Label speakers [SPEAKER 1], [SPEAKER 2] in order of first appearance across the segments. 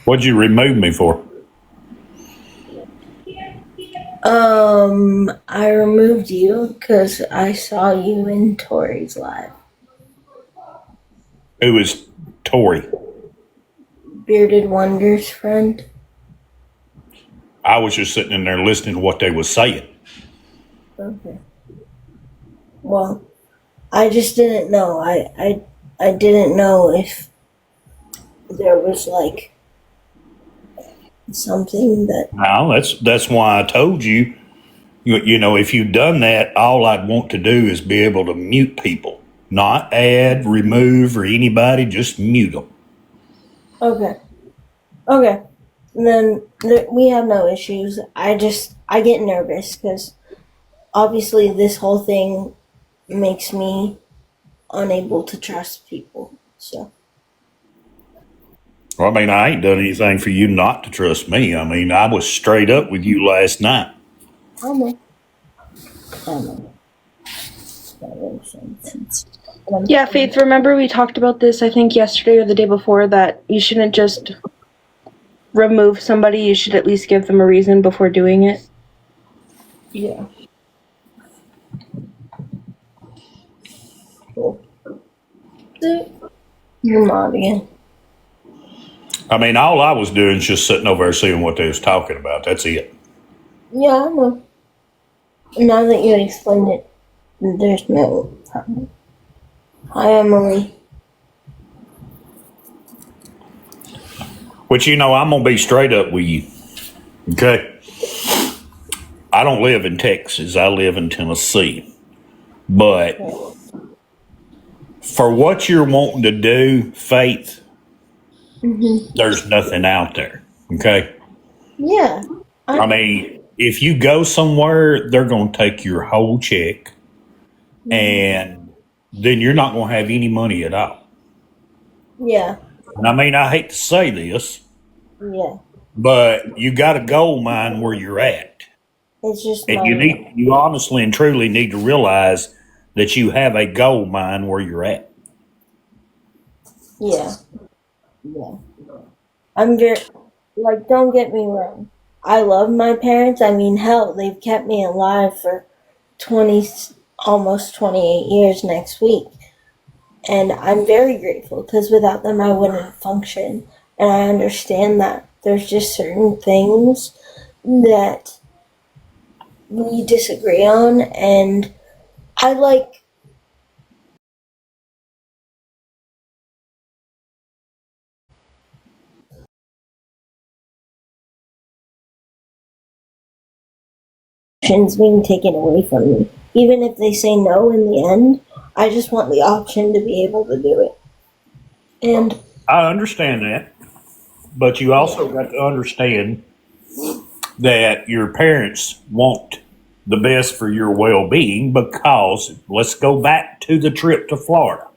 [SPEAKER 1] What'd you remove me for?
[SPEAKER 2] I removed you because I saw you in Tori's live.
[SPEAKER 1] Who is Tori?
[SPEAKER 2] Bearded Wonder's friend.
[SPEAKER 1] I was just sitting in there listening to what they was saying.
[SPEAKER 2] Okay. Well, I just didn't know. I didn't know if there was like something that.
[SPEAKER 1] Now that's why I told you. You know, if you'd done that, all I'd want to do is be able to mute people, not add, remove, or anybody. Just mute them.
[SPEAKER 2] Okay. Okay. And then we have no issues. I get nervous because obviously this whole thing makes me unable to trust people. So.
[SPEAKER 1] Well, I mean, I ain't done anything for you not to trust me. I mean, I was straight up with you last night.
[SPEAKER 2] I know. I know. That makes sense.
[SPEAKER 3] Yeah, Faith, remember we talked about this, I think, yesterday or the day before, that you shouldn't just remove somebody, you should at least give them a reason before doing it.
[SPEAKER 2] Yeah. Cool. Your mom again.
[SPEAKER 1] I mean, all I was doing is just sitting over there seeing what they was talking about. That's it.
[SPEAKER 2] Yeah, I know. Now that you explained it, there's no problem. Hi, Emily.
[SPEAKER 1] Which, you know, I'm going to be straight up with you. Okay? I don't live in Texas. I live in Tennessee. But for what you're wanting to do, Faith, there's nothing out there. Okay?
[SPEAKER 2] Yeah.
[SPEAKER 1] I mean, if you go somewhere, they're going to take your whole check and then you're not going to have any money at all.
[SPEAKER 2] Yeah.
[SPEAKER 1] And I mean, I hate to say this,
[SPEAKER 2] Yeah.
[SPEAKER 1] but you got a gold mine where you're at.
[SPEAKER 2] It's just
[SPEAKER 1] And
[SPEAKER 2] money.
[SPEAKER 1] you honestly and truly need to realize that you have a gold mine where you're at.
[SPEAKER 2] Yeah. Yeah. I'm very, like, don't get me wrong. I love my parents. I mean, hell, they've kept me alive for 20, almost 28 years next week. And I'm very grateful because without them, I wouldn't function. And I understand that there's just certain things that we disagree on. And I like, options being taken away from me. Even if they say no in the end, I just want the option to be able to do it. And
[SPEAKER 1] I understand that, but you also got to understand that your parents want the best for your well being because let's go back to the trip to Florida.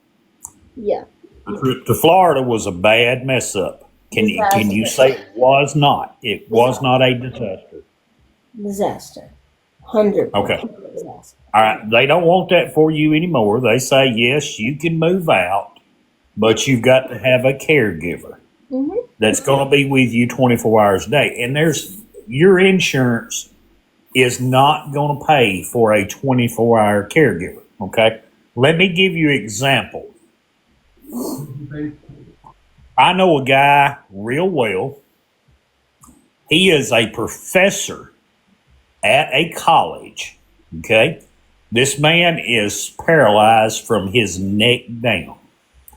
[SPEAKER 2] yeah,
[SPEAKER 1] The trip to Florida was a bad mess up. Can you say it was not? It was not a disaster.
[SPEAKER 2] disaster. 100%
[SPEAKER 1] Okay.
[SPEAKER 2] disaster.
[SPEAKER 1] All right. They don't want that for you anymore. They say, yes, you can move out, but you've got to have a caregiver that's going to be with you 24 hours a day. And your insurance is not going to pay for a 24-hour caregiver. Okay. Let me give you an example. I know a guy real well. He is a professor at a college. Okay. This man is paralyzed from his neck down.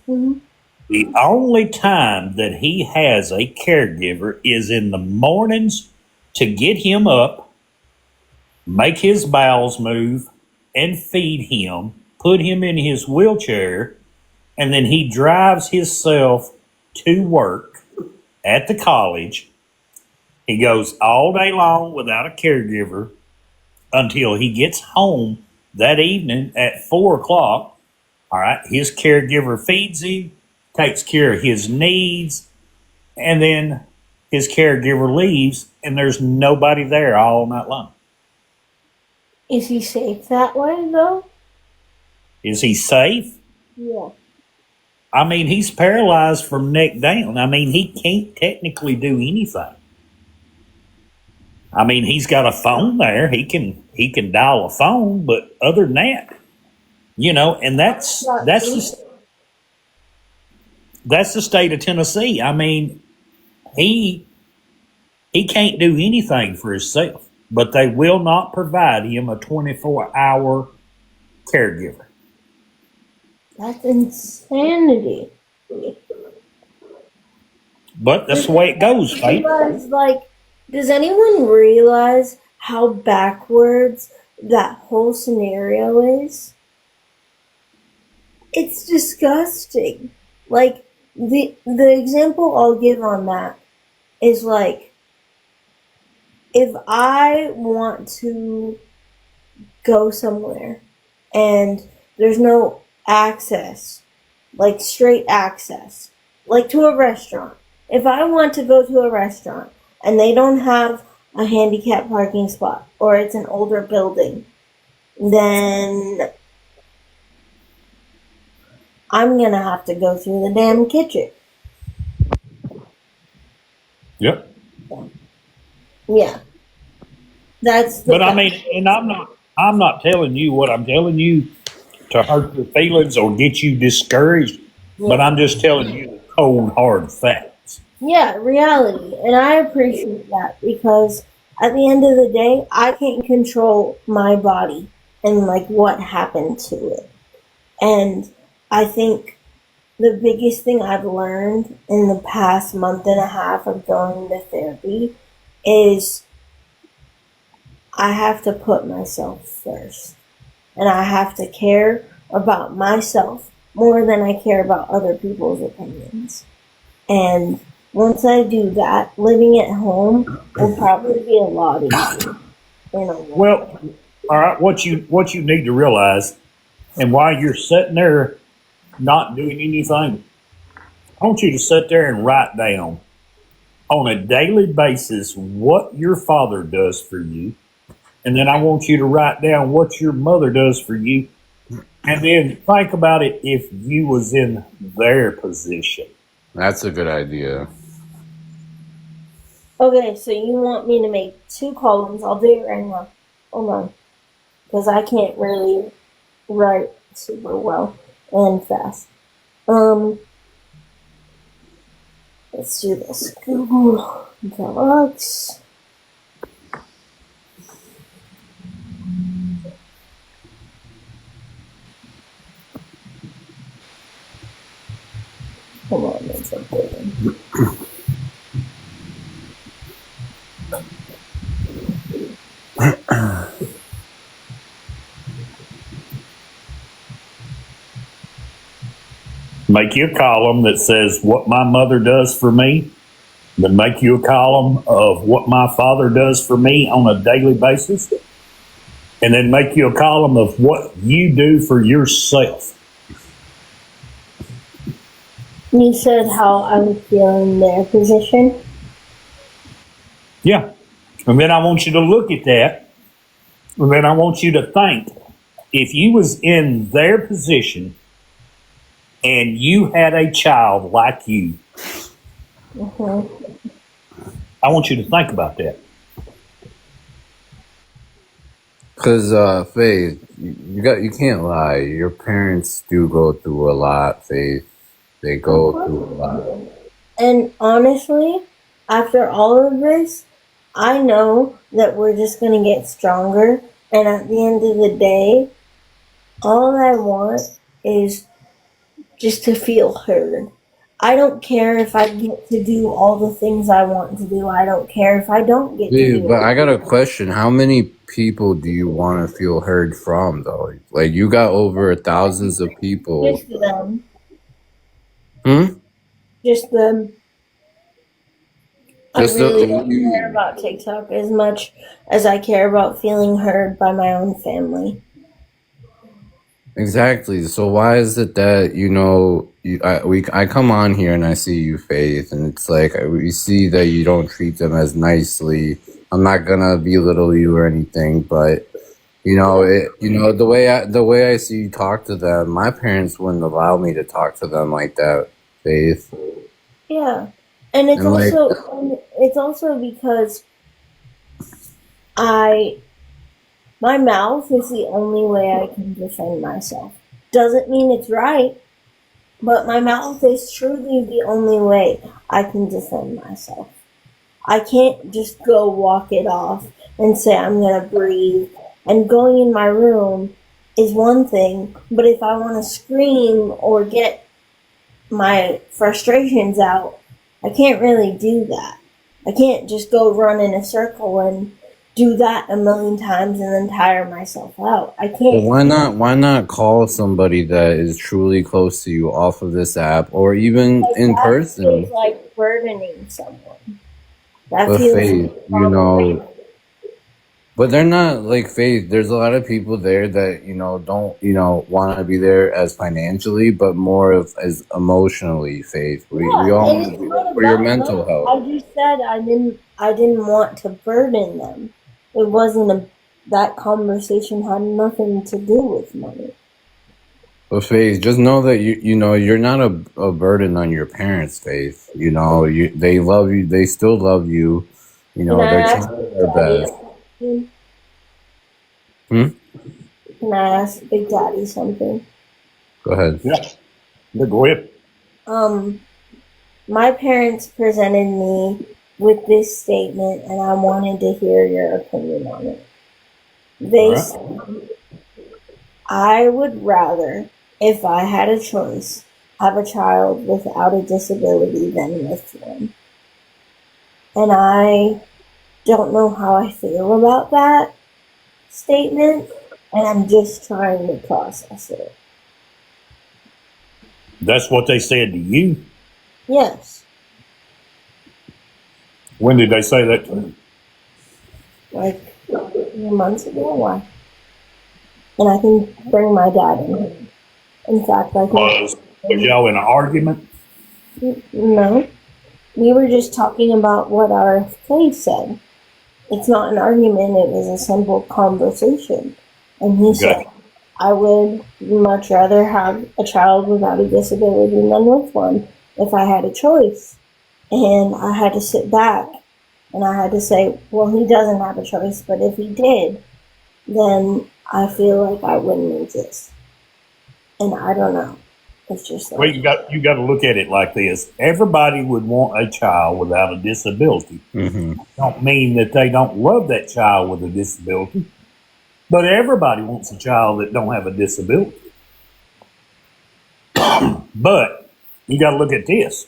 [SPEAKER 1] The only time that he has a caregiver is in the mornings to get him up, make his bowels move, and feed him, put him in his wheelchair, and then he drives himself to work at the college. He goes all day long without a caregiver until he gets home that evening at 4 o'clock. All right, his caregiver feeds him, takes care of his needs, and then his caregiver leaves, and there's nobody there all night long.
[SPEAKER 2] Is he safe that way, though?
[SPEAKER 1] Is he safe?
[SPEAKER 2] Yeah.
[SPEAKER 1] I mean, he's paralyzed from neck down. I mean, he can't technically do anything. I mean, he's got a phone there. He can dial a phone, but other than that, and that's the state of Tennessee. I mean, he he can't do anything for himself, but they will not provide him a 24-hour caregiver.
[SPEAKER 2] That's insanity.
[SPEAKER 1] But that's the way it goes, Faith.
[SPEAKER 2] Does anyone realize how backwards that whole scenario is? It's disgusting. Like, the example I'll give on that is like, if I want to go somewhere and there's no access, like straight access, like to a restaurant. If I want to go to a restaurant and they don't have a handicap parking spot or it's an older building, then I'm going to have to go through the damn kitchen.
[SPEAKER 1] Yep.
[SPEAKER 2] Yeah. That's the
[SPEAKER 1] But I
[SPEAKER 2] fact.
[SPEAKER 1] mean, and I'm not telling you what I'm telling you to hurt your feelings or get you discouraged, but I'm just telling you the cold hard facts.
[SPEAKER 2] Yeah, reality. And I appreciate that because at the end of the day, I can't control my body and like what happened to it. And I think the biggest thing I've learned in the past month and a half of going to therapy is I have to put myself first. And I have to care about myself more than I care about other people's opinions. And once I do that, living at home will probably be a lot easier.
[SPEAKER 1] Well, all right, what you need to realize, and while you're sitting there not doing anything, I want you to sit there and write down on a daily basis what your father does for you. And then I want you to write down what your mother does for you. And then think about it if you was in their position.
[SPEAKER 4] That's a good idea.
[SPEAKER 2] Okay, so you want me to make 2 columns. I'll do it right now. Hold on. Because I can't really write super well and fast. Let's do this. Google Docs. Come on, that's okay.
[SPEAKER 1] Make you a column that says what my mother does for me. Then make you a column of what my father does for me on a daily basis. And then make you a column of what you do for yourself.
[SPEAKER 2] You said how I would feel in their position.
[SPEAKER 1] Yeah. And then I want you to look at that. And then I want you to think, if you was in their position and you had a child like you, I want you to think about that.
[SPEAKER 4] Because Faith, you can't lie. Your parents do go through a lot, Faith. They go through a lot.
[SPEAKER 2] And honestly, after all of this, I know that we're just going to get stronger. And at the end of the day, all I want is just to feel heard. I don't care if I get to do all the things I want to do. I don't care if I don't get to do
[SPEAKER 4] But
[SPEAKER 2] it.
[SPEAKER 4] I got a question. How many people do you want to feel heard from, though? Like, you got over thousands of people.
[SPEAKER 2] Just them.
[SPEAKER 4] Hmm?
[SPEAKER 2] Just them.
[SPEAKER 4] Just
[SPEAKER 2] I really don't care about TikTok as much as I care about feeling heard by my own family.
[SPEAKER 4] Exactly. So why is it that I come on here and I see you, Faith, and it's like we see that you don't treat them as nicely. I'm not gonna belittle you or anything, but You know it. You know the way I see you talk to them. My parents wouldn't allow me to talk to them like that, Faith.
[SPEAKER 2] Yeah. And
[SPEAKER 4] And like,
[SPEAKER 2] it's also because I my mouth is the only way I can defend myself. Doesn't mean it's right, but my mouth is truly the only way I can defend myself. I can't just go walk it off and say I'm gonna breathe. And going in my room is one thing, but if I want to scream or get my frustrations out, I can't really do that. I can't just go run in a circle and do that a million times and then tire myself out. I
[SPEAKER 4] well,
[SPEAKER 2] can't.
[SPEAKER 4] why not call somebody that is truly close to you off of this app or even
[SPEAKER 2] Like
[SPEAKER 4] in
[SPEAKER 2] that feels
[SPEAKER 4] person?
[SPEAKER 2] like burdening someone. That
[SPEAKER 4] But
[SPEAKER 2] feels
[SPEAKER 4] Faith, but they're not like Faith. There's a lot of people there that don't want to be there as financially, but more of as emotionally. Faith, we
[SPEAKER 2] yeah,
[SPEAKER 4] all
[SPEAKER 2] and
[SPEAKER 4] want to
[SPEAKER 2] it's
[SPEAKER 4] be there
[SPEAKER 2] not
[SPEAKER 4] for your
[SPEAKER 2] about
[SPEAKER 4] mental
[SPEAKER 2] money.
[SPEAKER 4] health.
[SPEAKER 2] I just said I didn't want to burden them. It wasn't a that conversation had nothing to do with money.
[SPEAKER 4] But Faith, just know that you're not a burden on your parents. Faith, they love you. They still love you.
[SPEAKER 2] Can I
[SPEAKER 4] They're
[SPEAKER 2] ask
[SPEAKER 4] trying
[SPEAKER 2] Big
[SPEAKER 4] their
[SPEAKER 2] Daddy a
[SPEAKER 4] best.
[SPEAKER 2] question?
[SPEAKER 4] Hmm?
[SPEAKER 2] Can I ask Big Daddy something?
[SPEAKER 4] Go ahead.
[SPEAKER 1] Yeah, go ahead.
[SPEAKER 2] My parents presented me with this statement, and I wanted to hear your opinion on it.
[SPEAKER 1] All
[SPEAKER 2] They
[SPEAKER 1] right.
[SPEAKER 2] said, I would rather, if I had a choice, have a child without a disability than with one. And I don't know how I feel about that statement, and I'm just trying to process it.
[SPEAKER 1] That's what they said to you.
[SPEAKER 2] Yes,
[SPEAKER 1] When did they say that to you?
[SPEAKER 2] like a few months ago. Why? And I can bring my dad in. In fact, I can.
[SPEAKER 1] Was y'all in an argument?
[SPEAKER 2] No, we were just talking about what RFK said. It's not an argument, it was a simple conversation. And he said,
[SPEAKER 1] Okay.
[SPEAKER 2] I would much rather have a child without a disability than with one if I had a choice. And I had to sit back and I had to say, well, he doesn't have a choice, but if he did, then I feel like I wouldn't exist. And I don't know. It's just
[SPEAKER 1] Well,
[SPEAKER 2] like,
[SPEAKER 1] you got to look at it like this. Everybody would want a child without a disability.
[SPEAKER 4] Mm-hmm.
[SPEAKER 1] Don't mean that they don't love that child with a disability, but everybody wants a child that don't have a disability. But you got to look at this.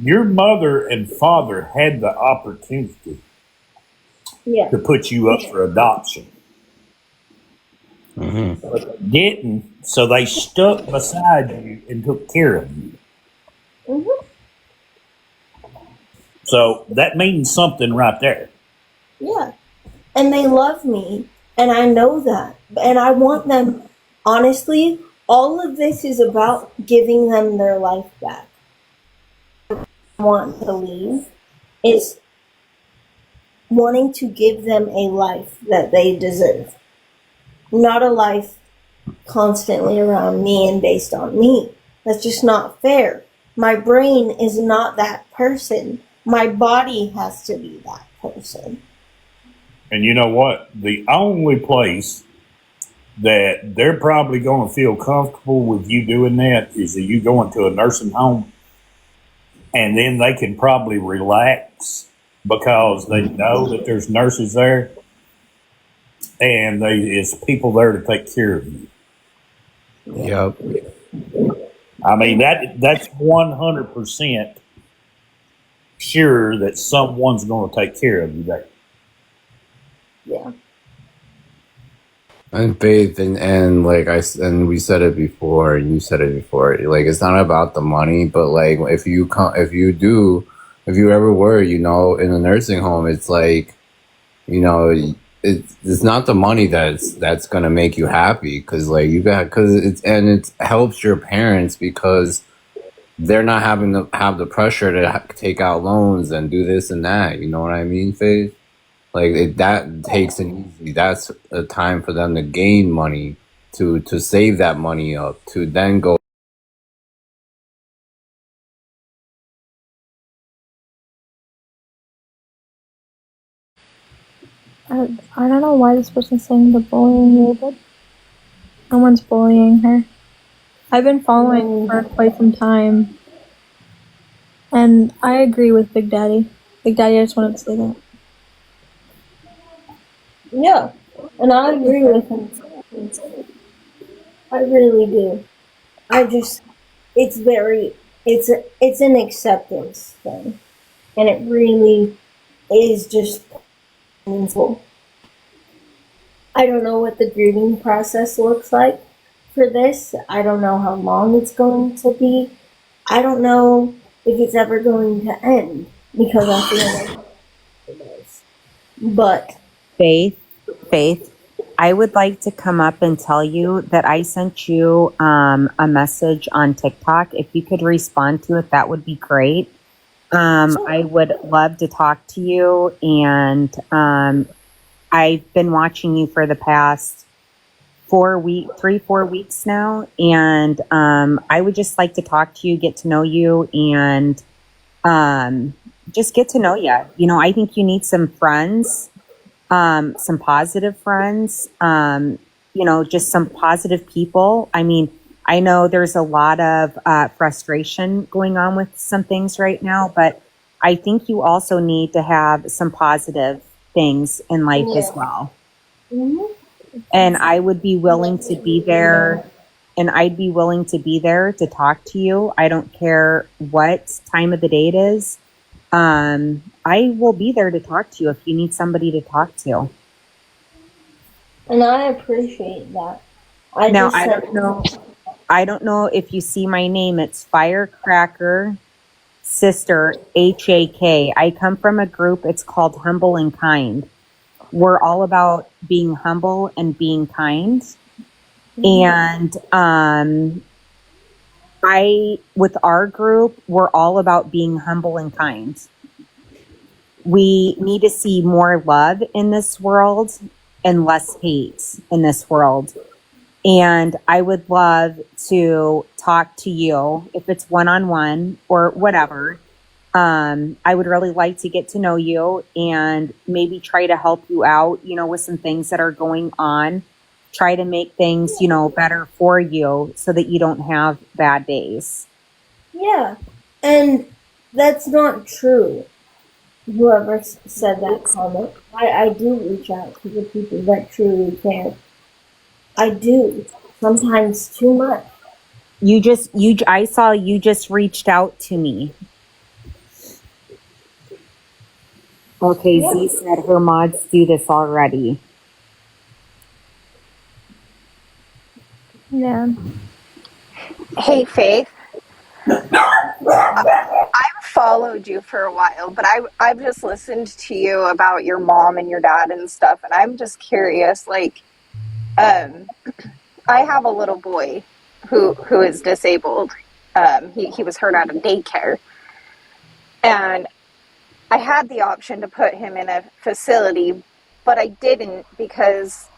[SPEAKER 1] Your mother and father had the opportunity
[SPEAKER 2] yeah.
[SPEAKER 1] to put you up for adoption.
[SPEAKER 4] Mm-hmm.
[SPEAKER 1] Didn't, so they stuck beside you and took care of you.
[SPEAKER 2] Mm-hmm.
[SPEAKER 1] So that means something right there.
[SPEAKER 2] Yeah. And they love me, and I know that. And I want them, honestly, all of this is about giving them their life back. Want to leave is wanting to give them a life that they deserve, not a life constantly around me and based on me. That's just not fair. My brain is not that person. My body has to be that person.
[SPEAKER 1] And you know what? The only place that they're probably going to feel comfortable with you doing that is that you going to a nursing home, and then they can probably relax because they know that there's nurses there and there's people there to take care of you.
[SPEAKER 4] Yep.
[SPEAKER 1] I mean that's 100% sure that someone's going to take care of you there.
[SPEAKER 2] Yeah.
[SPEAKER 4] And Faith, and and we said it before, and you said it before. Like, it's not about the money, but like if you ever were, in a nursing home, it's like, it's not the money that's gonna make you happy, because like it helps your parents because they're not having to have the pressure to take out loans and do this and that. You know what I mean, Faith? Like that takes an easy. That's a time for them to gain money, to save that money up, to then go.
[SPEAKER 5] I don't know why this person's saying the bullying here, but no one's bullying her. I've been following her for quite some time, and I agree with Big Daddy. Big Daddy, I just wanted to say that.
[SPEAKER 2] Yeah, and I agree with him. I really do. It's it's an acceptance thing, and it really is just painful. I don't know what the grieving process looks like for this. I don't know how long it's going to be. I don't know if it's ever going to end because I feel like it is. But
[SPEAKER 6] Faith, I would like to come up and tell you that I sent you a message on TikTok. If you could respond to it, that would be great. I would love to talk to you, and I've been watching you for the past 4 weeks now, and I would just like to talk to you, get to know you, and just get to know you. You know, I think you need some friends, some positive friends, you know, just some positive people. I mean, I know there's a lot of frustration going on with some things right now, but I think you also need to have some positive things in life as well.
[SPEAKER 2] mhm.
[SPEAKER 6] And I would be willing to be there, and I'd be willing to be there to talk to you. I don't care what time of the day it is. I will be there to talk to you if you need somebody to talk to.
[SPEAKER 2] And I appreciate that. I
[SPEAKER 6] Now,
[SPEAKER 2] just
[SPEAKER 6] I don't know if you see my name. It's Firecracker Sister HAK. I come from a group. It's called Humble and Kind. We're all about being humble and being kind. And with our group, we're all about being humble and kind. We need to see more love in this world and less hate in this world. And I would love to talk to you if it's one-on-one or whatever. I would really like to get to know you and maybe try to help you out, you know, with some things that are going on. Try to make things, you know, better for you so that you don't have bad days.
[SPEAKER 2] Yeah, and that's not true. Whoever said that comment, I do reach out to the people that truly care. I do. Sometimes too much.
[SPEAKER 6] I saw you just reached out to me. Okay,
[SPEAKER 2] Yeah.
[SPEAKER 6] Z said her mods do this already.
[SPEAKER 5] Yeah.
[SPEAKER 7] Hey, Faith. I've followed you for a while, but I've just listened to you about your mom and your dad and stuff, and I'm just curious. Like, I have a little boy who is disabled. He was hurt at a daycare, and I had the option to put him in a facility, but I didn't because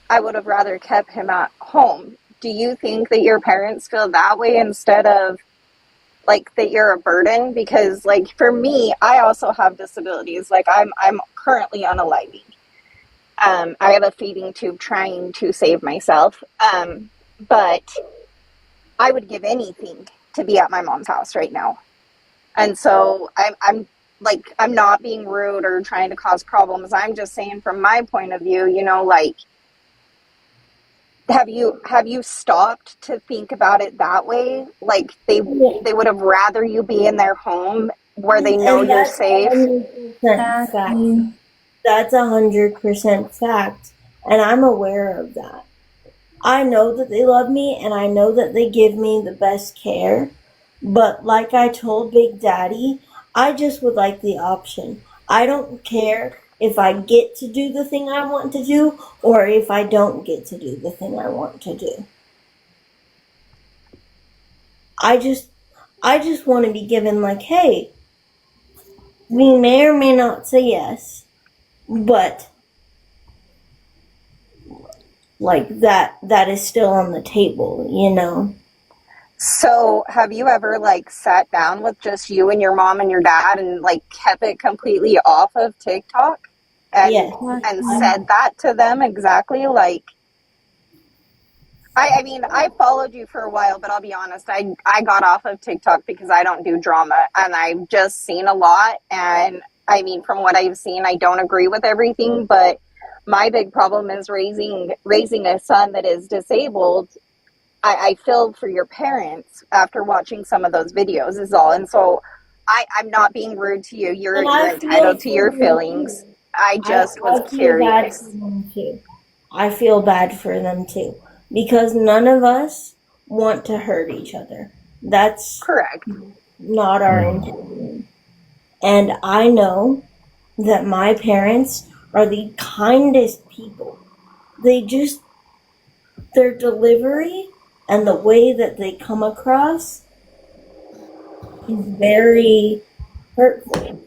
[SPEAKER 7] I would have rather kept him at home. Do you think that your parents feel that way instead of like that you're a burden? Because like for me, I also have disabilities. Like I'm currently unaliving. I have a feeding tube trying to save myself. But I would give anything to be at my mom's house right now. And so I'm like, I'm not being rude or trying to cause problems. I'm just saying from my point of view, you know, like, have you stopped to think about it that way? Like they would have rather you be in their home where they know
[SPEAKER 2] And
[SPEAKER 7] you're
[SPEAKER 2] that's
[SPEAKER 7] safe.
[SPEAKER 2] 100% fact. That's 100% fact. And I'm aware of that. I know that they love me and I know that they give me the best care. But like I told Big Daddy, I just would like the option. I don't care if I get to do the thing I want to do or if I don't get to do the thing I want to do. I just want to be given like, hey, we may or may not say yes, but like that is still on the table, you know.
[SPEAKER 7] So, have you ever like sat down with just you and your mom and your dad and like kept it completely off of TikTok and
[SPEAKER 2] Yes.
[SPEAKER 7] said that to them exactly? Like, I mean, I followed you for a while, but I'll be honest, I got off of TikTok because I don't do drama, and I've just seen a lot. And I mean, from what I've seen, I don't agree with everything, but my big problem is raising a son that is disabled. I feel for your parents after watching some of those videos is all. And so I'm not being rude to you. You're
[SPEAKER 2] And I
[SPEAKER 7] entitled to
[SPEAKER 2] feel
[SPEAKER 7] your
[SPEAKER 2] for them
[SPEAKER 7] feelings.
[SPEAKER 2] too.
[SPEAKER 7] I just was
[SPEAKER 2] I feel bad for
[SPEAKER 7] curious.
[SPEAKER 2] them too. I feel bad for them too. Because none of us want to hurt each other. That's
[SPEAKER 7] Correct.
[SPEAKER 2] not our intention. And I know that my parents are the kindest people. Their delivery and the way that they come across is very hurtful.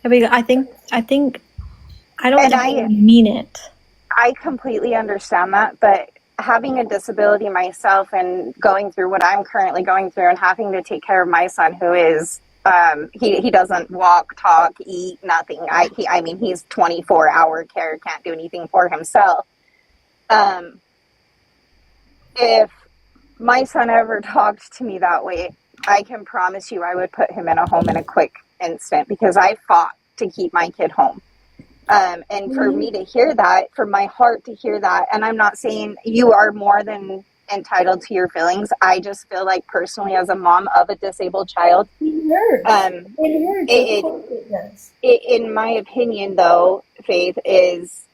[SPEAKER 5] I think I don't
[SPEAKER 7] And
[SPEAKER 5] think they mean it.
[SPEAKER 7] I completely understand that, but having a disability myself and going through what I'm currently going through and having to take care of my son who is he doesn't walk, talk, eat, nothing. I mean he's 24-hour care, can't do anything for himself. If my son ever talked to me that way, I can promise you I would put him in a home in a quick instant because I fought to keep my kid home. And for me to hear that, for my heart to hear that, and I'm not saying you are more than entitled to your feelings. I just feel like personally as a mom of a disabled child,
[SPEAKER 2] It hurts. It hurts. Of course it does.
[SPEAKER 7] in my opinion though, Faith, is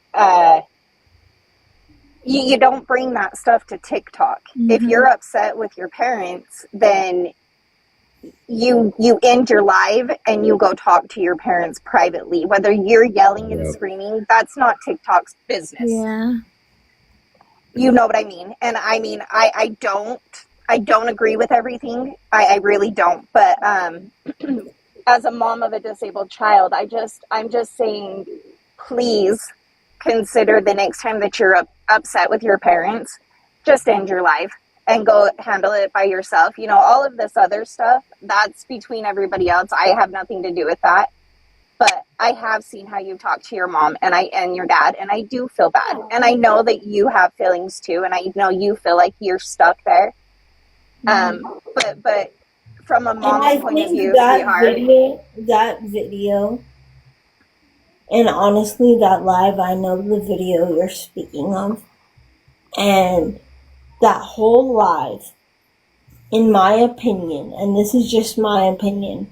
[SPEAKER 7] you don't bring that stuff to TikTok. If you're upset with your parents, then you end your live and you go talk to your parents privately. Whether you're yelling and screaming, that's not TikTok's business.
[SPEAKER 5] Yeah.
[SPEAKER 7] You know what I mean? And I mean, I don't agree with everything. I really don't. But as a mom of a disabled child, I'm just saying, please consider the next time that you're upset with your parents, just end your life and go handle it by yourself. You know, all of this other stuff, that's between everybody else. I have nothing to do with that. But I have seen how you talk to your mom and your dad, and I do feel bad. And I know that you have feelings too, and I know you feel like you're stuck there. But from a mom's point of view, sweetheart,
[SPEAKER 2] that video, and honestly, that live, I know the video you're speaking of, and that whole live, in my opinion, and this is just my opinion,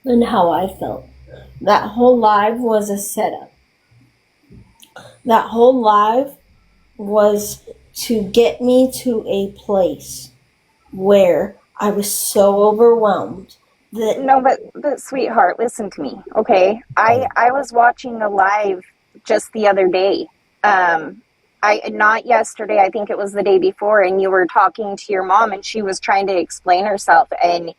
[SPEAKER 2] and how I felt, that whole live was a setup. That whole live was to get me to a place where I was so overwhelmed that
[SPEAKER 7] no, but sweetheart, listen to me, okay? I was watching a live just the other day. Not yesterday, I think it was the day before, and you were talking to your mom and she was trying to explain herself and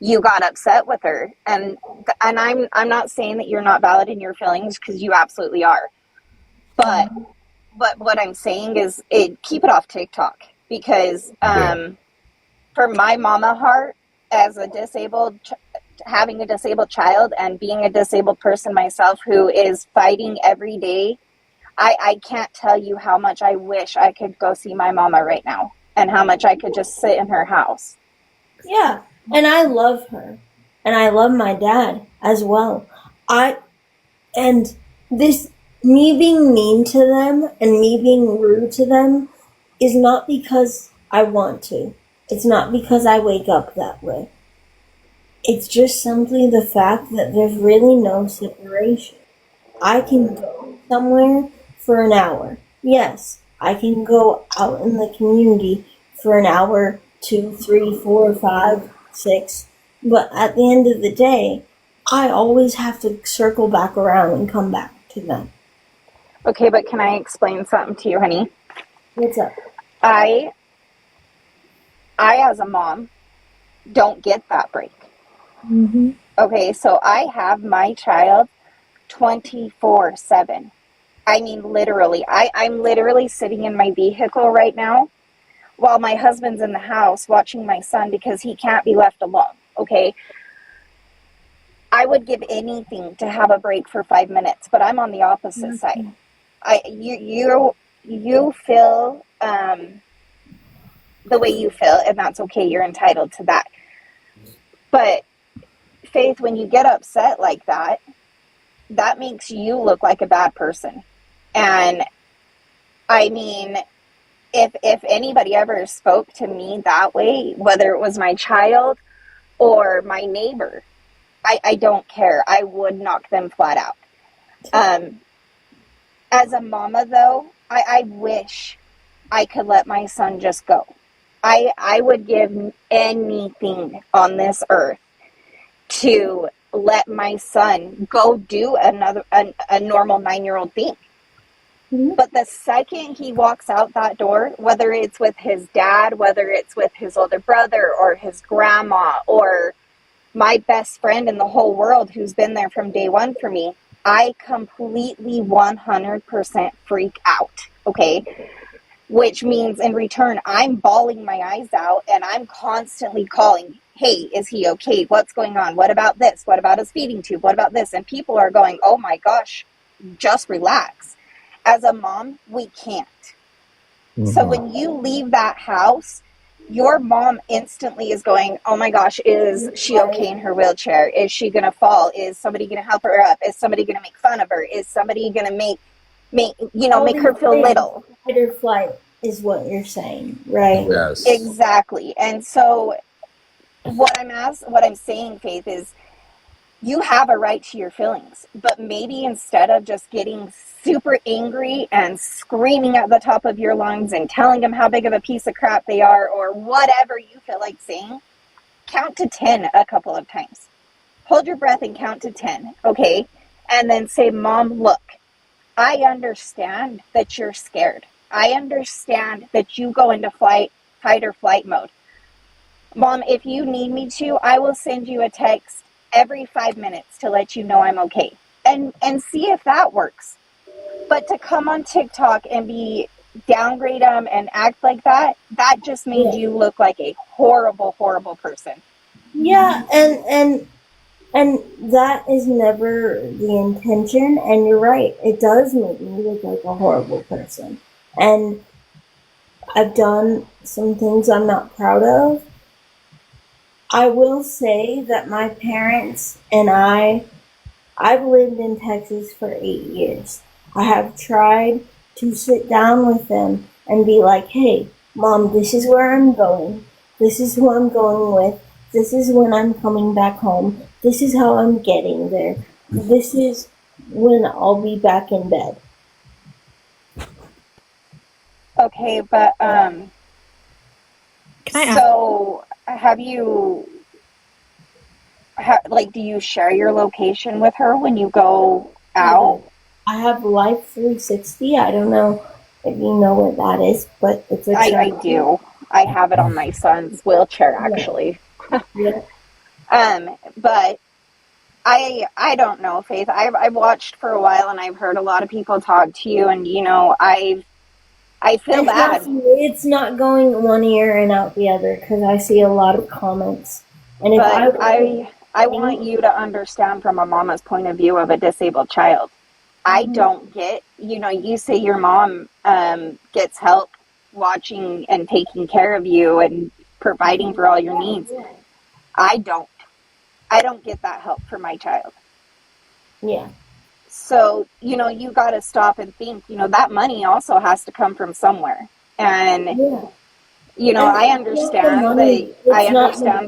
[SPEAKER 7] you got upset with her. And I'm not saying that you're not valid in your feelings because you absolutely are. But what I'm saying is keep it off TikTok because for my mama heart as a having a disabled child and being a disabled person myself who is fighting every day, I can't tell you how much I wish I could go see my mama right now and how much I could just sit in her house.
[SPEAKER 2] yeah, and I love her, and I love my dad as well. And this, me being mean to them and me being rude to them is not because I want to. It's not because I wake up that way. It's just simply the fact that there's really no separation. I can go somewhere for an hour. Yes, I can go out in the community for an hour, 2, 3, 4, 5, 6. But at the end of the day, I always have to circle back around and come back to them.
[SPEAKER 7] Okay, but can I explain something to you, honey?
[SPEAKER 2] What's up?
[SPEAKER 7] I as a mom don't get that break. Okay, so I have my child 24/7. I mean, literally. I'm literally sitting in my vehicle right now while my husband's in the house watching my son because he can't be left alone. Okay. I would give anything to have a break for 5 minutes, but I'm on the opposite side. You feel the way you feel, and that's okay. You're entitled to that. But Faith, when you get upset like that, that makes you look like a bad person. And I mean, if anybody ever spoke to me that way, whether it was my child or my neighbor, I don't care. I would knock them flat out. As a mama, though, I wish I could let my son just go. I would give anything on this earth to let my son go do a normal 9-year-old thing.
[SPEAKER 2] Mhm.
[SPEAKER 7] But the second he walks out that door, whether it's with his dad, whether it's with his older brother or his grandma or my best friend in the whole world who's been there from day one for me, I completely 100% freak out, okay? Which means in return, I'm bawling my eyes out and I'm constantly calling, hey, is he okay? What's going on? What about this? What about his feeding tube? What about this? And people are going, oh my gosh, just relax. As a mom, we can't. So when you leave that house, your mom instantly is going, oh my gosh, is she okay in her wheelchair? Is she going to fall? Is somebody going to help her up? Is somebody going to make fun of her? Is somebody going to make her feel little?
[SPEAKER 2] Fight or flight is what you're saying, right?
[SPEAKER 4] Yes.
[SPEAKER 7] Exactly. And so what I'm saying, Faith, is you have a right to your feelings, but maybe instead of just getting super angry and screaming at the top of your lungs and telling them how big of a piece of crap they are or whatever you feel like saying, count to 10 a couple of times. Hold your breath and count to 10, okay? And then say, Mom, look, I understand that you're scared. I understand that you go into fight or flight mode. Mom, if you need me to, I will send you a text every 5 minutes to let you know I'm okay. And see if that works. But to come on TikTok and downgrade them and act like that just made you look like a horrible, horrible person.
[SPEAKER 2] Yeah, and that is never the intention, and you're right, it does make me look like a horrible person. And I've done some things I'm not proud of. I will say that my parents and I've lived in Texas for 8 years. I have tried to sit down with them and be like, hey, Mom, this is where I'm going. This is who I'm going with. This is when I'm coming back home. This is how I'm getting there. This is when I'll be back in bed.
[SPEAKER 7] Okay, but
[SPEAKER 5] Can I ask?
[SPEAKER 7] so have you do you share your location with her when you go out?
[SPEAKER 2] I have Life 360. I don't know if you know what that is, but it's a
[SPEAKER 7] I do. I have it on my son's wheelchair, actually.
[SPEAKER 2] Yeah.
[SPEAKER 7] But I don't know, Faith. I've watched for a while and I've heard a lot of people talk to you, and I feel bad.
[SPEAKER 2] It's not going one ear and out the other because I see a lot of comments. And if
[SPEAKER 7] But I want you to understand from a mama's point of view of a disabled child. I don't get, you say your mom gets help watching and taking care of you and providing for all your needs. I don't get that help for my child.
[SPEAKER 2] Yeah.
[SPEAKER 7] So, you got to stop and think, that money also has to come from somewhere. And, I understand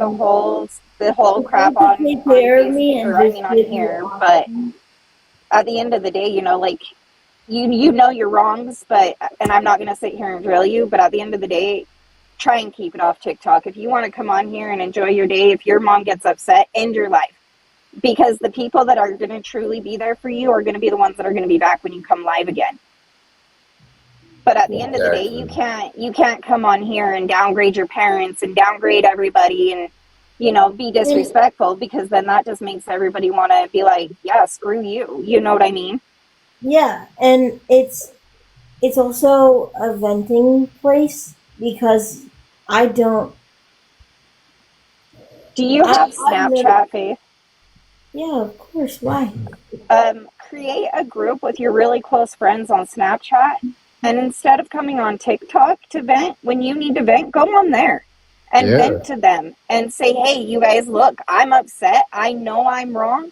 [SPEAKER 7] the whole crap on Facebook, on here, but at the end of the day, you know your wrongs, and I'm not going to sit here and drill you, but at the end of the day, try and keep it off TikTok. If you want to come on here and enjoy your day, if your mom gets upset, end your life. Because the people that are going to truly be there for you are going to be the ones that are going to be back when you come live again. But at the end of the day, you can't come on here and downgrade your parents and downgrade everybody be disrespectful, because then that just makes everybody want to be like, yeah, screw you. You know what I mean?
[SPEAKER 2] Yeah, and it's also a venting place because I don't.
[SPEAKER 7] Do you have
[SPEAKER 2] I've never.
[SPEAKER 7] Snapchat, Faith?
[SPEAKER 2] Yeah, of course. Why?
[SPEAKER 7] Create a group with your really close friends on Snapchat, and instead of coming on TikTok to vent, when you need to vent, go on there and
[SPEAKER 4] Yeah.
[SPEAKER 7] vent to them and say, hey, you guys, look, I'm upset. I know I'm wrong.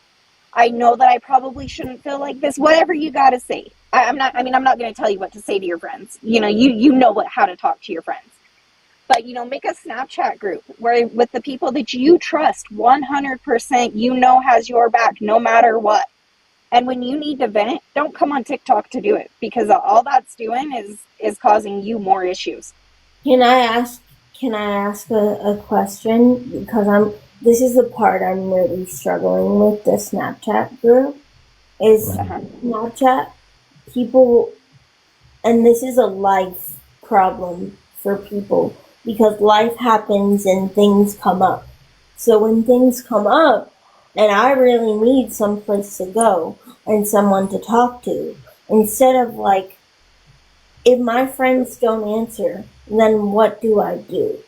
[SPEAKER 7] I know that I probably shouldn't feel like this. Whatever you got to say. I'm not going to tell you what to say to your friends. You know how to talk to your friends. But, make a Snapchat group where with the people that you trust 100%, has your back no matter what. And when you need to vent, don't come on TikTok to do it, because all that's doing is causing you more issues.
[SPEAKER 2] Can I ask a question? Because this is the part I'm really struggling with the Snapchat group. Is Snapchat people, and this is a life problem for people because life happens and things come up. So when things come up, and I really need some place to go and someone to talk to, instead of like, if my friends don't answer, then what do I do?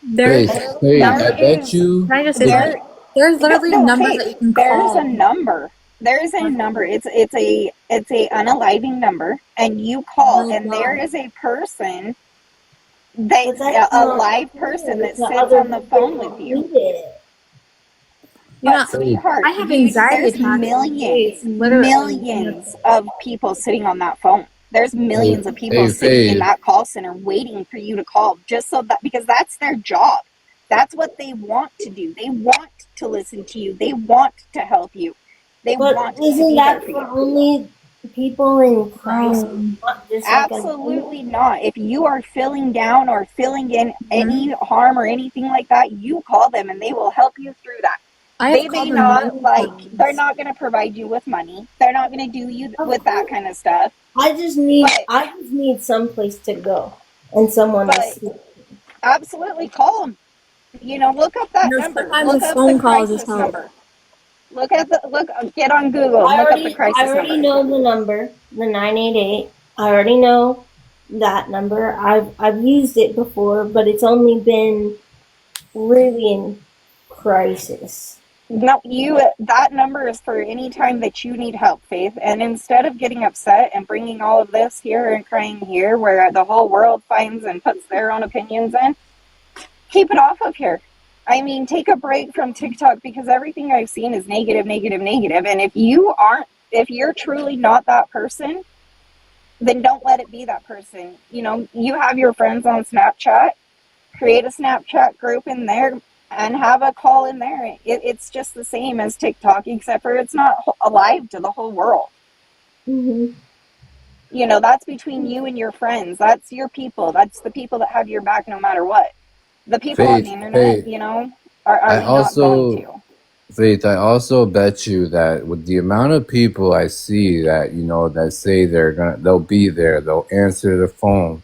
[SPEAKER 5] There's,
[SPEAKER 4] Faith, I bet you.
[SPEAKER 5] can I just say that? There's literally numbers that you can
[SPEAKER 7] There's
[SPEAKER 5] call.
[SPEAKER 7] a number. There's a number. It's a unaliving number, and you call,
[SPEAKER 2] Oh,
[SPEAKER 7] and
[SPEAKER 2] God.
[SPEAKER 7] there is a person,
[SPEAKER 2] But that's
[SPEAKER 7] a
[SPEAKER 2] not
[SPEAKER 7] live
[SPEAKER 2] fair.
[SPEAKER 7] person that
[SPEAKER 2] The
[SPEAKER 7] sits
[SPEAKER 2] other
[SPEAKER 7] on the
[SPEAKER 2] people
[SPEAKER 7] phone
[SPEAKER 2] don't
[SPEAKER 7] with you.
[SPEAKER 2] need it.
[SPEAKER 5] Yeah,
[SPEAKER 7] Sweetheart,
[SPEAKER 5] I have anxiety
[SPEAKER 7] there's
[SPEAKER 5] attacks. Literally.
[SPEAKER 7] millions of people sitting on that phone. There's millions of people sitting in
[SPEAKER 4] Faith.
[SPEAKER 7] that call center waiting for you to call, just so that, because that's their job. That's what they want to do. They want to listen to you. They want to help you. They
[SPEAKER 2] But
[SPEAKER 7] want to
[SPEAKER 2] isn't
[SPEAKER 7] be there
[SPEAKER 2] that
[SPEAKER 7] for
[SPEAKER 2] for
[SPEAKER 7] you.
[SPEAKER 2] only people in Christ? Not just like
[SPEAKER 7] Absolutely not. If you are feeling down or feeling in any harm or anything like that, you call them and they will help you through that. They may not they're not going to provide you with money. They're not going to do you with that kind of stuff.
[SPEAKER 2] I just need some place to go and someone to see.
[SPEAKER 7] Absolutely call them. Look up that number. Look up the crisis number. Get on Google and look up the crisis number.
[SPEAKER 2] I already know the number, the 988. I already know that number. I've used it before, but it's only been really in crisis.
[SPEAKER 7] No, that number is for any time that you need help, Faith. And instead of getting upset and bringing all of this here and crying here, where the whole world finds and puts their own opinions in, keep it off of here. I mean, take a break from TikTok, because everything I've seen is negative, negative, negative. And if you're truly not that person, then don't let it be that person. You have your friends on Snapchat, create a Snapchat group in there and have a call in there. It's just the same as TikTok, except for it's not alive to the whole world.
[SPEAKER 2] Mm-hmm.
[SPEAKER 7] That's between you and your friends. That's your people. That's the people that have your back no matter what. The people on the internet, are not going to.
[SPEAKER 4] Faith, I also bet you that with the amount of people I see that, that say they'll be there, they'll answer the phone,